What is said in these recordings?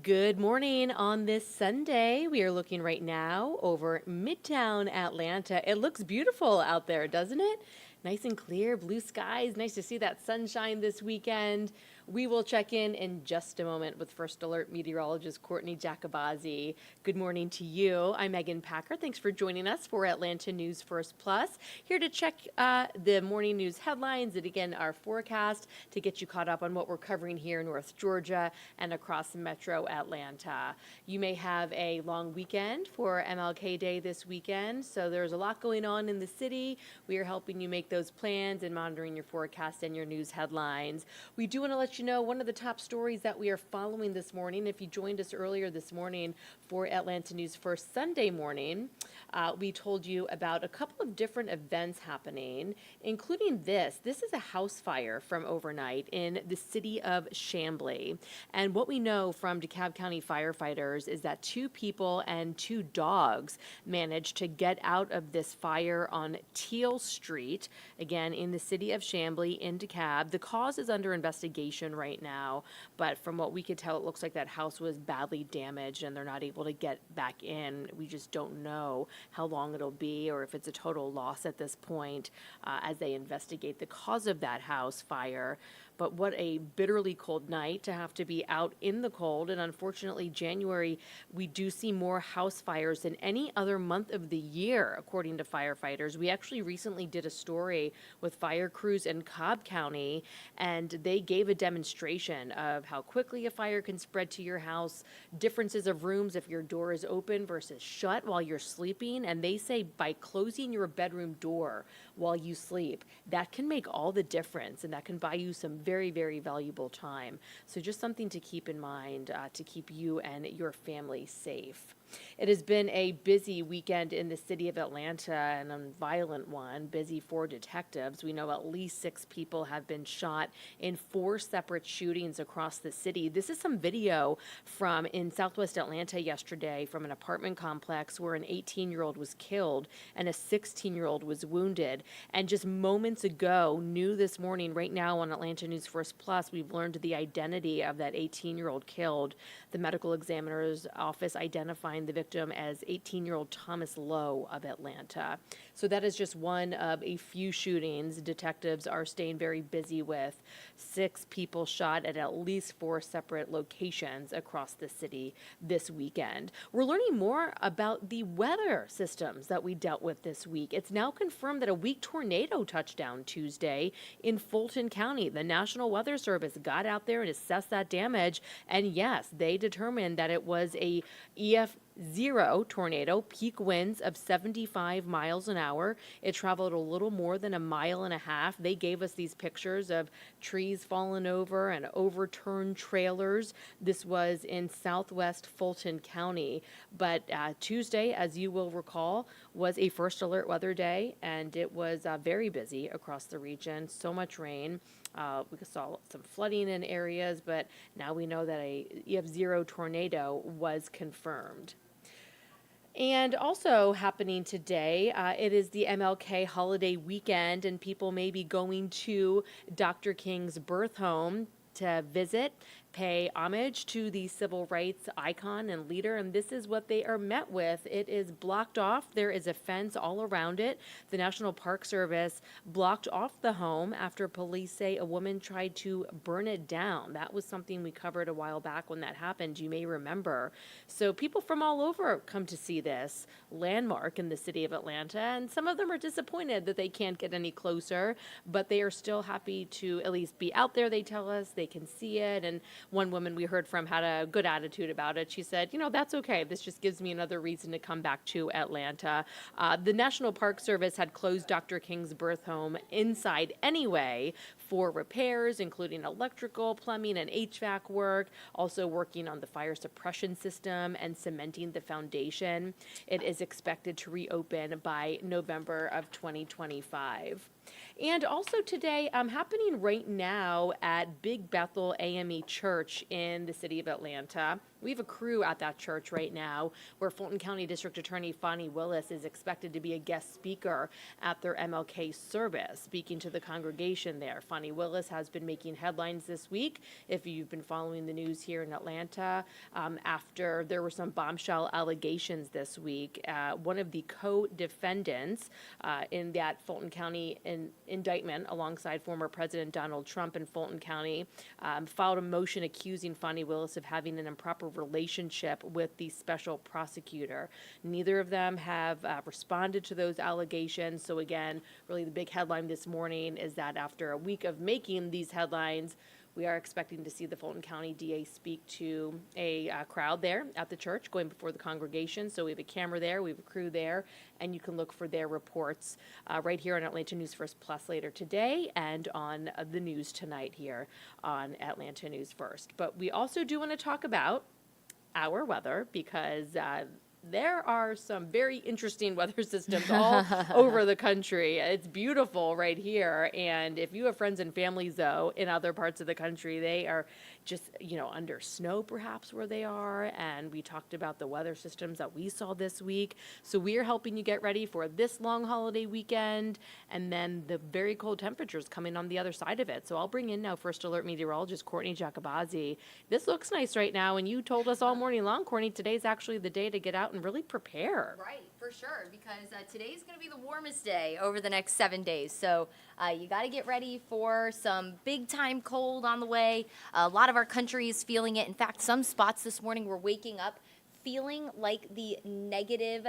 Good morning on this Sunday. We are looking right now over Midtown Atlanta. It looks beautiful out there, doesn't it? Nice and clear, blue skies. Nice to see that sunshine this weekend. We will check in just a moment with First Alert meteorologist Courtney Jacobazzi. Good morning to you. I'm Megan Packer. Thanks for joining us for Atlanta News First Plus. Here to check the morning news headlines and again our forecast to get you caught up on what we're covering here in North Georgia and across Metro Atlanta. You may have a long weekend for MLK Day this weekend, so there's a lot going on in the city. We are helping you make those plans and monitoring your forecast and your news headlines. We do want to let you know one of the top stories that we are following this morning. If you joined us earlier this morning for Atlanta News First Sunday morning, we told you about a couple of different events happening, including this. This is a house fire from overnight in the city of Chamblee. And what we know from DeKalb County firefighters is that 2 people and 2 dogs managed to get out of this fire on Teal Street, again in the city of Chamblee in DeKalb. The cause is under investigation right now, but from what we could tell, it looks like that house was badly damaged and they're not able to get back in. We just don't know how long it'll be or if it's a total loss at this point as they investigate the cause of that house fire. But what a bitterly cold night to have to be out in the cold. And unfortunately, January, we do see more house fires than any other month of the year, according to firefighters. We actually recently did a story with fire crews in Cobb County, and they gave a demonstration of how quickly a fire can spread to your house, differences of rooms if your door is open versus shut while you're sleeping. And they say by closing your bedroom door while you sleep, that can make all the difference, and that can buy you some very, very valuable time. So just something to keep in mind to keep you and your family safe. It has been a busy weekend in the city of Atlanta, and a violent one, busy for detectives. We know at least 6 people have been shot in 4 separate shootings across the city. This is some video from in Southwest Atlanta yesterday from an apartment complex where an 18-year-old was killed and a 16-year-old was wounded. And just moments ago, new this morning, right now on Atlanta News First Plus, we've learned the identity of that 18-year-old killed. The medical examiner's office identifying the victim as 18-year-old Thomas Lowe of Atlanta. So that is just one of a few shootings detectives are staying very busy with. 6 people shot at least 4 separate locations across the city this weekend. We're learning more about the weather systems that we dealt with this week. It's now confirmed that a weak tornado touched down Tuesday in Fulton County. The National Weather Service got out there and assessed that damage, and yes, they determined that it was a EF0 tornado, peak winds of 75 miles an hour. It traveled a little more than 1.5 miles. They gave us these pictures of trees falling over and overturned trailers. This was in southwest Fulton County. But Tuesday, as you will recall, was a first alert weather day, and it was very busy across the region. So much rain. We saw some flooding in areas, but now we know that a EF0 tornado was confirmed. And also happening today, it is the MLK holiday weekend, and people may be going to Dr. King's birth home to visit, pay homage to the civil rights icon and leader, and this is what they are met with. It is blocked off. There is a fence all around it. The National Park Service blocked off the home after police say a woman tried to burn it down. That was something we covered a while back when that happened, you may remember. So people from all over come to see this landmark in the city of Atlanta, and some of them are disappointed that they can't get any closer, but they are still happy to at least be out there, they tell us. They can see it, and one woman we heard from had a good attitude about it. She said, that's okay. This just gives me another reason to come back to Atlanta. The National Park Service had closed Dr. King's birth home inside anyway for repairs, including electrical, plumbing, and HVAC work, also working on the fire suppression system and cementing the foundation. It is expected to reopen by November of 2025. And also today, happening right now at Big Bethel AME Church in the city of Atlanta. We have a crew at that church right now where Fulton County District Attorney Fonnie Willis is expected to be a guest speaker at their MLK service, speaking to the congregation there. Fonnie Willis has been making headlines this week, if you've been following the news here in Atlanta, after there were some bombshell allegations this week. One of the co-defendants in that Fulton County indictment, alongside former President Donald Trump in Fulton County, filed a motion accusing Fonnie Willis of having an improper relationship with the special prosecutor. Neither of them have responded to those allegations. So again, really the big headline this morning is that after a week of making these headlines, we are expecting to see the Fulton County DA speak to a crowd there at the church going before the congregation. So we have a camera there, we have a crew there, and you can look for their reports right here on Atlanta News First Plus later today and on the news tonight here on Atlanta News First. But we also do want to talk about our weather, because there are some very interesting weather systems all over the country. It's beautiful right here. And if you have friends and families, though, in other parts of the country, they are just, under snow perhaps where they are. And we talked about the weather systems that we saw this week. So we are helping you get ready for this long holiday weekend and then the very cold temperatures coming on the other side of it. So I'll bring in now First Alert meteorologist Courtney Jacobazzi. This looks nice right now. And you told us all morning long, Courtney, today's actually the day to get out and really prepare. Right, for sure, because today's going to be the warmest day over the next 7 days. So you got to get ready for some big time cold on the way. A lot of our country is feeling it. In fact, some spots this morning were waking up feeling like the negative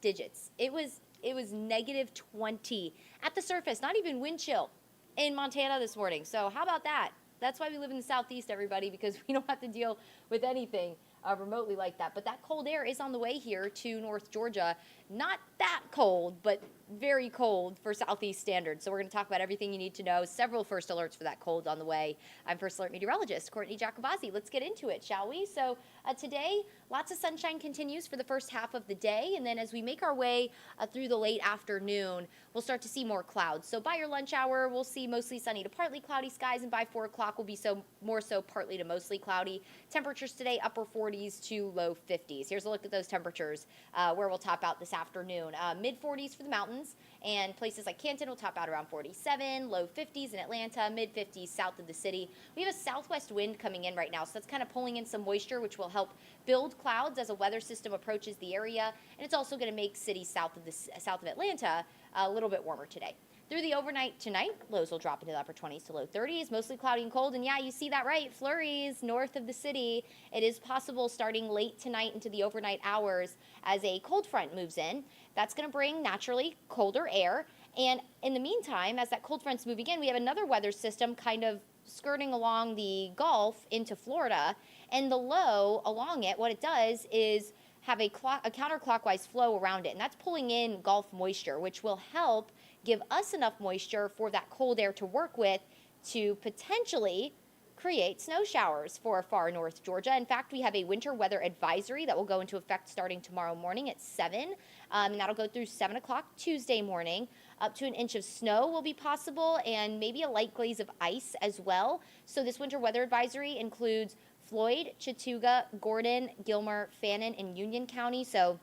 digits. It was negative 20 at the surface, not even wind chill in Montana this morning. So how about that? That's why we live in the Southeast, everybody, because we don't have to deal with anything remotely like that. But that cold air is on the way here to North Georgia. Not that cold, but very cold for Southeast standards. So we're going to talk about everything you need to know. Several first alerts for that cold on the way. I'm First Alert meteorologist Courtney Jacobazzi. Let's get into it, shall we? So today, lots of sunshine continues for the first half of the day. And then as we make our way through the late afternoon, we'll start to see more clouds. So by your lunch hour, we'll see mostly sunny to partly cloudy skies. And by 4 o'clock, will be more so partly to mostly cloudy. Temperatures today, upper 40s to low 50s. Here's a look at those temperatures where we'll top out this afternoon. Mid 40s for the mountains, and places like Canton will top out around 47, low 50s in Atlanta, mid 50s south of the city. We have a southwest wind coming in right now, so that's kind of pulling in some moisture, which will help build clouds as a weather system approaches the area, and it's also going to make cities south of Atlanta a little bit warmer today. Through the overnight tonight, lows will drop into the upper 20s to low 30s, mostly cloudy and cold. And yeah, you see that right, flurries north of the city. It is possible starting late tonight into the overnight hours as a cold front moves in. That's going to bring naturally colder air. And in the meantime, as that cold front's moving in, we have another weather system kind of skirting along the Gulf into Florida. And the low along it, what it does is have a counterclockwise flow around it. And that's pulling in Gulf moisture, which will help give us enough moisture for that cold air to work with to potentially create snow showers for far north Georgia. In fact, we have a winter weather advisory that will go into effect starting tomorrow morning at 7, and that'll go through 7 o'clock Tuesday morning. Up to an inch of snow will be possible, and maybe a light glaze of ice as well. So this winter weather advisory includes Floyd, Chattooga, Gordon, Gilmer, Fannin, and Union County. So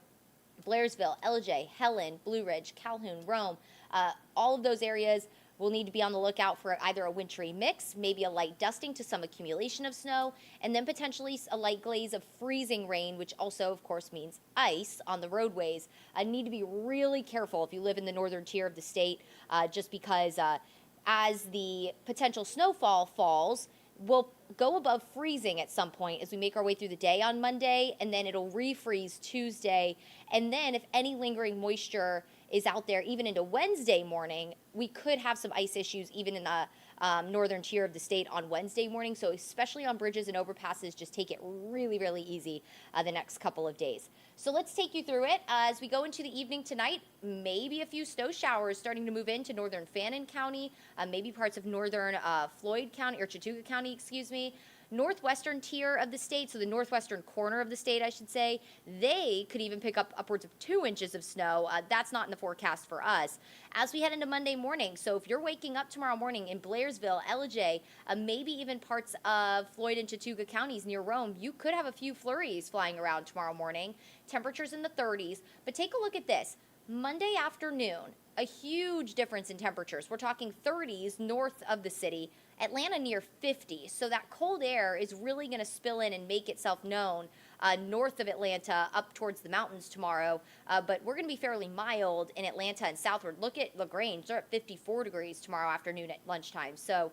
Blairsville, LJ, Helen, Blue Ridge, Calhoun, Rome, all of those areas will need to be on the lookout for either a wintry mix, maybe a light dusting to some accumulation of snow, and then potentially a light glaze of freezing rain, which also, of course, means ice on the roadways. Need to be really careful if you live in the northern tier of the state, just because as the potential snowfall falls, we'll go above freezing at some point as we make our way through the day on Monday, and then it'll refreeze Tuesday. And then if any lingering moisture is out there even into Wednesday morning, we could have some ice issues even in the northern tier of the state on Wednesday morning. So especially on bridges and overpasses, just take it really, really easy the next couple of days. So let's take you through it. As we go into the evening tonight, maybe a few snow showers starting to move into northern Fannin County, maybe parts of northern Floyd County or Chattooga County, excuse me. northwestern tier of the state, so the northwestern corner of the state, I should say, they could even pick up upwards of 2 inches of snow. That's not in the forecast for us. As we head into Monday morning, so if you're waking up tomorrow morning in Blairsville, Ellijay, maybe even parts of Floyd and Chattooga counties near Rome, you could have a few flurries flying around tomorrow morning. Temperatures in the 30s, but take a look at this. Monday afternoon, a huge difference in temperatures. We're talking 30s north of the city, Atlanta near 50. So that cold air is really going to spill in and make itself known north of Atlanta up towards the mountains tomorrow. But we're going to be fairly mild in Atlanta and southward. Look at LaGrange. They're at 54 degrees tomorrow afternoon at lunchtime. So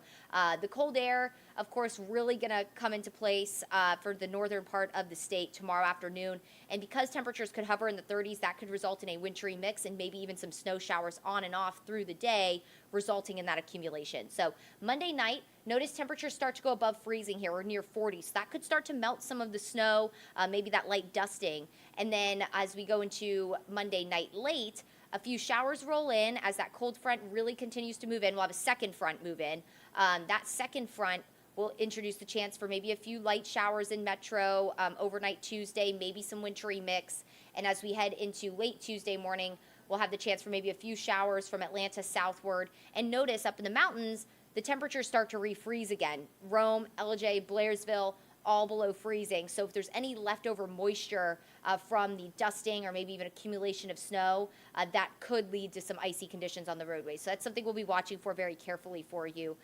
the cold air, of course, really going to come into place for the northern part of the state tomorrow afternoon. And because temperatures could hover in the 30s, that could result in a wintry mix and maybe even some snow showers on and off through the day, resulting in that accumulation. So Monday night, notice temperatures start to go above freezing here. We're near 40. So that could start to melt some of the snow, maybe that light dusting. And then as we go into Monday night late, a few showers roll in as that cold front really continues to move in. We'll have a second front move in. That second front will introduce the chance for maybe a few light showers in Metro overnight Tuesday, maybe some wintry mix. And as we head into late Tuesday morning, we'll have the chance for maybe a few showers from Atlanta southward. And notice up in the mountains, the temperatures start to refreeze again. Rome, Ellijay, Blairsville, all below freezing. So if there's any leftover moisture from the dusting or maybe even accumulation of snow, that could lead to some icy conditions on the roadways. So that's something we'll be watching for very carefully for you,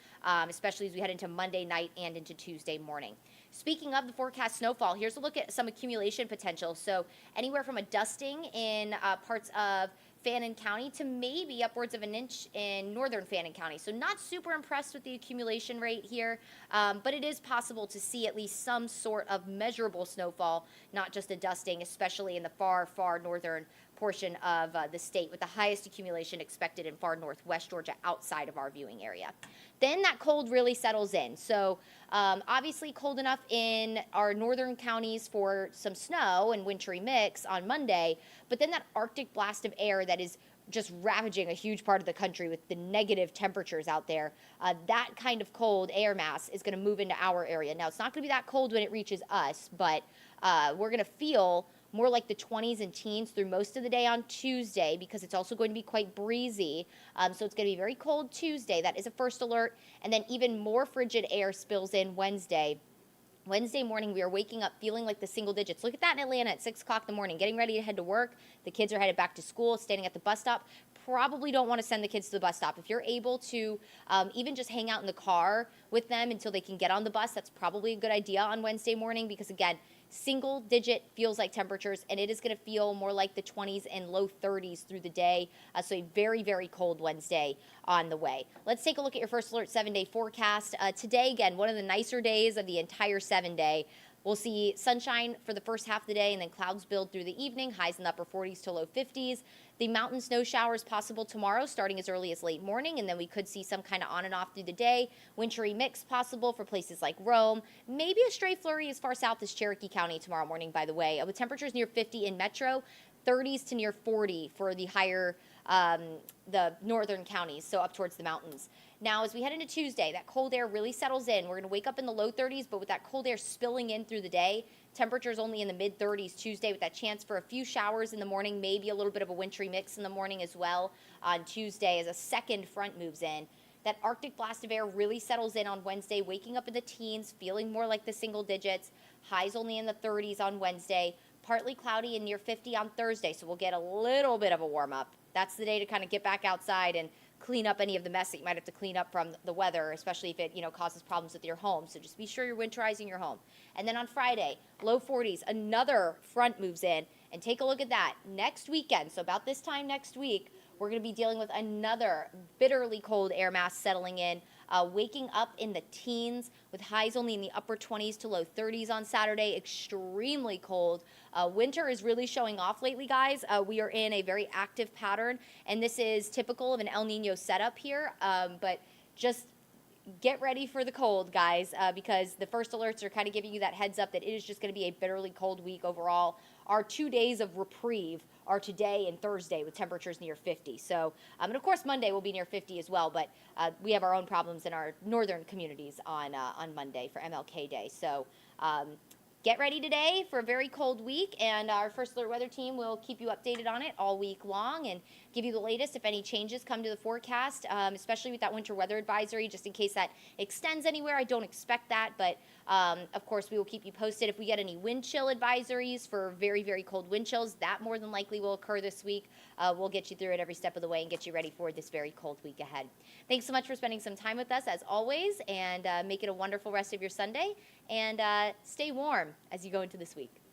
especially as we head into Monday night and into Tuesday morning. Speaking of the forecast snowfall, here's a look at some accumulation potential. So anywhere from a dusting in parts of Fannin County to maybe upwards of an inch in northern Fannin County. So not super impressed with the accumulation rate here, but it is possible to see at least some sort of measurable snowfall, not just a dusting, especially in the far, far northern portion of the state, with the highest accumulation expected in far northwest Georgia outside of our viewing area. Then that cold really settles in. So obviously cold enough in our northern counties for some snow and wintry mix on Monday, but then that Arctic blast of air that is just ravaging a huge part of the country with the negative temperatures out there, that kind of cold air mass is going to move into our area. Now, it's not going to be that cold when it reaches us, but we're going to feel more like the 20s and teens through most of the day on Tuesday, because it's also going to be quite breezy. So it's going to be very cold Tuesday. That is a first alert. And then even more frigid air spills in Wednesday. Wednesday morning, we are waking up feeling like the single digits. Look at that in Atlanta at 6 o'clock in the morning, getting ready to head to work. The kids are headed back to school, standing at the bus stop. Probably don't want to send the kids to the bus stop. If you're able to even just hang out in the car with them until they can get on the bus, that's probably a good idea on Wednesday morning, because again, single digit feels like temperatures, and it is going to feel more like the 20s and low 30s through the day. So a very, very cold Wednesday on the way. Let's take a look at your first alert 7-day forecast. Today, again, one of the nicer days of the entire 7-day. We'll see sunshine for the first half of the day, and then clouds build through the evening, highs in the upper 40s to low 50s. The mountain snow showers possible tomorrow, starting as early as late morning, and then we could see some kind of on and off through the day. Wintry mix possible for places like Rome. Maybe a stray flurry as far south as Cherokee County tomorrow morning, by the way, with temperatures near 50 in Metro, 30s to near 40 for the higher, the northern counties, so up towards the mountains. Now, as we head into Tuesday, that cold air really settles in. We're going to wake up in the low 30s, but with that cold air spilling in through the day, temperatures only in the mid 30s Tuesday, with that chance for a few showers in the morning, maybe a little bit of a wintry mix in the morning as well on Tuesday as a second front moves in. That Arctic blast of air really settles in on Wednesday, waking up in the teens, feeling more like the single digits. Highs only in the 30s on Wednesday. Partly cloudy and near 50 on Thursday, so we'll get a little bit of a warm up. That's the day to kind of get back outside and clean up any of the mess that you might have to clean up from the weather, especially if it, causes problems with your home. So just be sure you're winterizing your home. And then on Friday, low 40s, another front moves in. And take a look at that. Next weekend, so about this time next week, we're going to be dealing with another bitterly cold air mass settling in, waking up in the teens with highs only in the upper 20s to low 30s on Saturday. Extremely cold. Winter is really showing off lately, guys. We are in a very active pattern, and this is typical of an El Nino setup here, but just get ready for the cold, guys, because the first alerts are kind of giving you that heads up that it is just going to be a bitterly cold week overall. Our 2 days of reprieve are today and Thursday with temperatures near 50. So, and of course, Monday will be near 50 as well. But we have our own problems in our northern communities on Monday for MLK Day. So. Get ready today for a very cold week, and our First Alert Weather Team will keep you updated on it all week long and give you the latest if any changes come to the forecast, especially with that winter weather advisory, just in case that extends anywhere. I don't expect that, but of course, we will keep you posted. If we get any wind chill advisories for very, very cold wind chills, that more than likely will occur this week. We'll get you through it every step of the way and get you ready for this very cold week ahead. Thanks so much for spending some time with us, as always, and make it a wonderful rest of your Sunday. And stay warm as you go into this week.